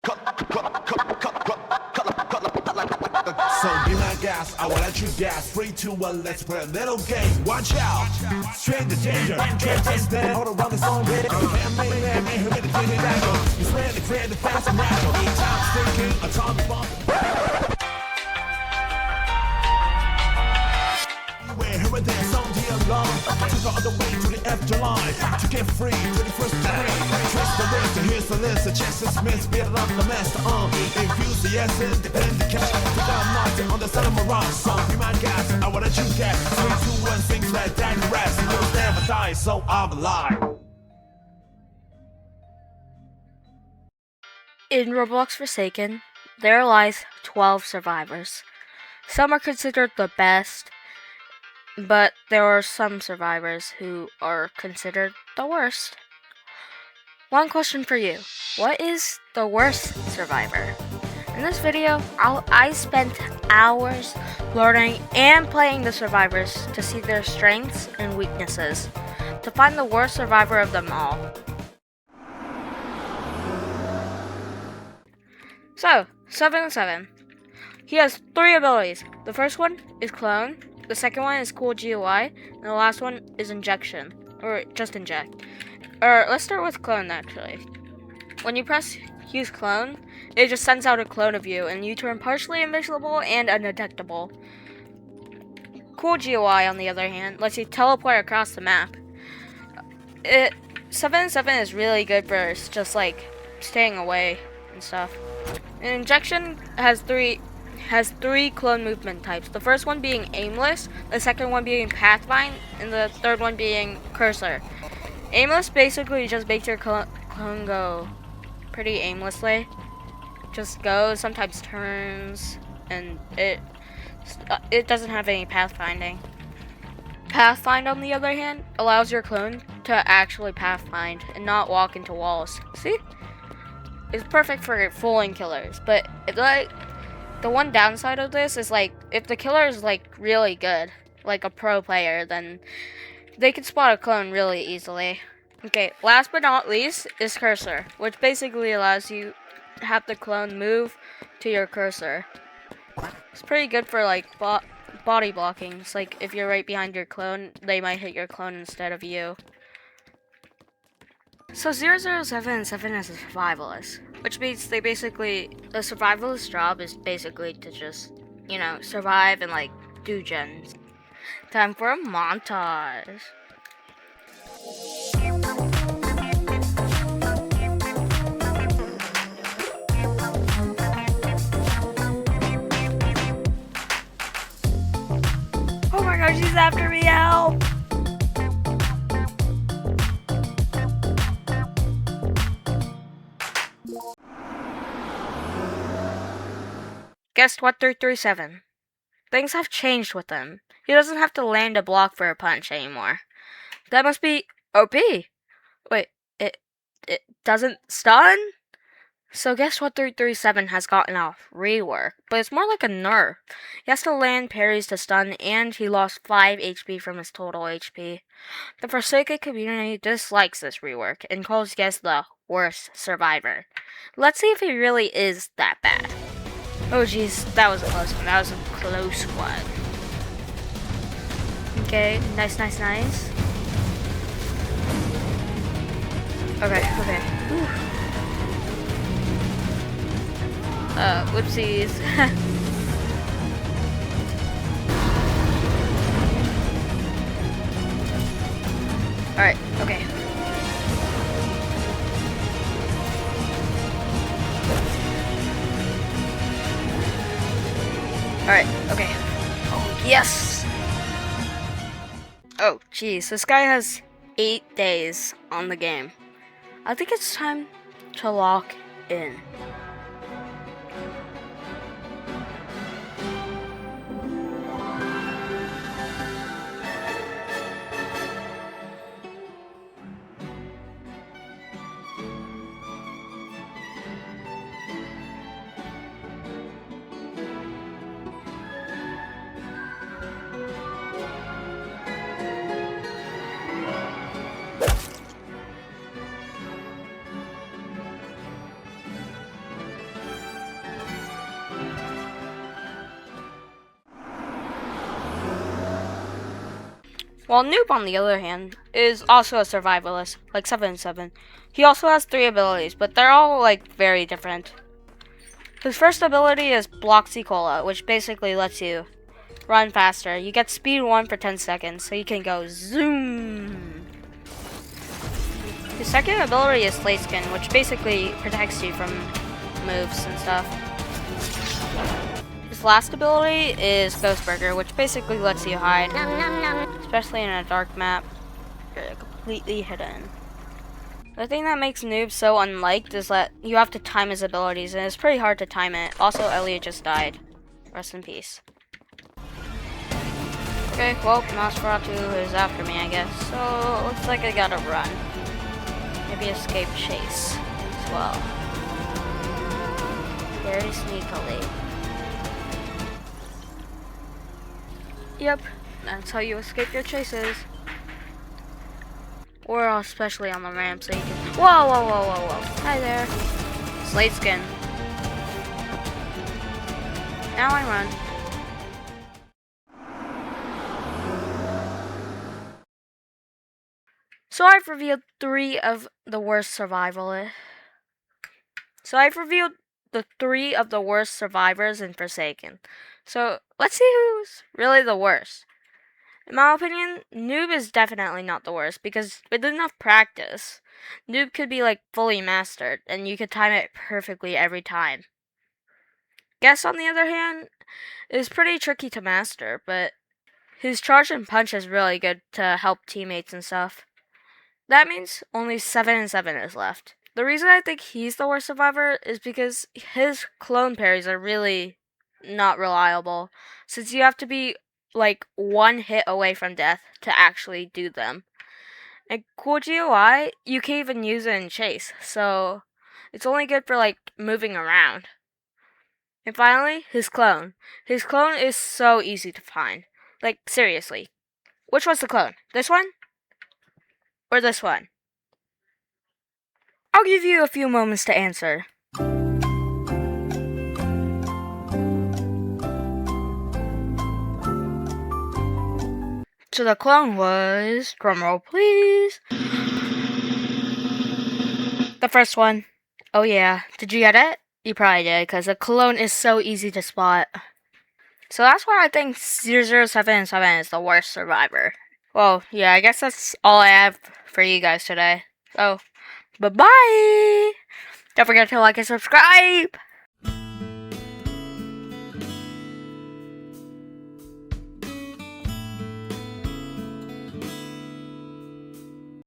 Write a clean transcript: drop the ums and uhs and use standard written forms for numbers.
So be my gas, I will let you gas. 3, 2, 1, let's play a little game. Watch out, straight the danger. Can't taste that, all around the song. Man, who made the thing that go? He's ready, clear the fast and natural. Each time thinking, atomic bomb. Here and there, song the alarm. Took all the way to the afterlife. To get free, to the first degree. Trust the list, here's the list. The chest is missed, beat it up the master. Enthusiasm, depend the cash. Put down Martin on the side of Mirage. Song, be my gas, I wanna you get. 3, 2, 1, things like that, the rest. You'll never die, so I'm alive. In Roblox Forsaken, there lies 12 survivors. Some are considered the best, but there are some survivors who are considered the worst. One question for you. What is the worst survivor? In this video, I spent hours learning and playing the survivors to see their strengths and weaknesses, to find the worst survivor of them all. So, 7-7. He has 3 abilities. The first one is Clone, the second one is Cool GUI, and the last one is Injection, or just Inject. Or let's start with Clone actually. When you press use Clone, it just sends out a clone of you, and you turn partially invisible and undetectable. Cool GUI, on the other hand, lets you teleport across the map. 7-7 is really good for just like staying away and stuff. And Injection has three clone movement types. The first one being aimless, the second one being pathfind, and the third one being cursor. Aimless basically just makes your clone go pretty aimlessly. Just goes, sometimes turns, and it doesn't have any pathfinding. Pathfind, on the other hand, allows your clone to actually pathfind and not walk into walls. See? It's perfect for fooling killers, but the one downside of this is like if the killer is like really good, like a pro player, then they can spot a clone really easily. Okay, last but not least is cursor, which basically allows you to have the clone move to your cursor. It's pretty good for like body blocking. It's like if you're right behind your clone, they might hit your clone instead of you. So 007 is a survivalist, which means the survivalist job is basically to just, survive and like do gens. Time for a montage. Oh my gosh, she's after me, help! Guess what, 337? Things have changed with him. He doesn't have to land a block for a punch anymore. That must be OP. Wait, it doesn't stun? So guess what, 337 has gotten a rework, but it's more like a nerf. He has to land parries to stun, and he lost 5 HP from his total HP. The Forsaken community dislikes this rework and calls Guess the worst survivor. Let's see if he really is that bad. Oh jeez, that was a close one. That was a close one. Okay, nice. Okay. Whew. Whoopsies. Alright, okay. Alright, okay. Oh, yes! Oh, jeez, this guy has 8 days on the game. I think it's time to lock in. While Noob, on the other hand, is also a survivalist, like 7-7. He also has 3 abilities, but they're all like very different. His first ability is Bloxy Cola, which basically lets you run faster. You get speed 1 for 10 seconds, so you can go zoom. His second ability is Slate Skin, which basically protects you from moves and stuff. His last ability is Ghost Burger, which basically lets you hide, especially in a dark map. You're completely hidden. The thing that makes Noob so unliked is that you have to time his abilities, and it's pretty hard to time it. Also, Elliot just died. Rest in peace. Okay, well, Nosferatu is after me, I guess. So, looks like I gotta run. Maybe escape chase as well. Very sneakily. Yep, that's how you escape your chases. Or especially on the ramp, so you can... Whoa, whoa, whoa, whoa, whoa. Hi there. Slate Skin. Now I run. So I've revealed 3 of the worst survivalists. So I've revealed the 3 of the worst survivors in Forsaken. So let's see who's really the worst. In my opinion, Noob is definitely not the worst because with enough practice, Noob could be like fully mastered and you could time it perfectly every time. Guess on the other hand is pretty tricky to master, but his charge and punch is really good to help teammates and stuff. That means only 7-7 is left. The reason I think he's the worst survivor is because his clone parries are really not reliable, since you have to be like 1 hit away from death to actually do them. And cool GUI, you can't even use it in chase, so it's only good for like moving around. And finally, his clone. His clone is so easy to find. Like, seriously. Which one's the clone? This one? Or this one? I'll give you a few moments to answer. So the clone was, drumroll please, the first one. Oh yeah, did you get it? You probably did, because the clone is so easy to spot. So that's why I think 0077 is the worst survivor. Well, yeah, I guess that's all I have for you guys today. So, bye-bye! Don't forget to like and subscribe!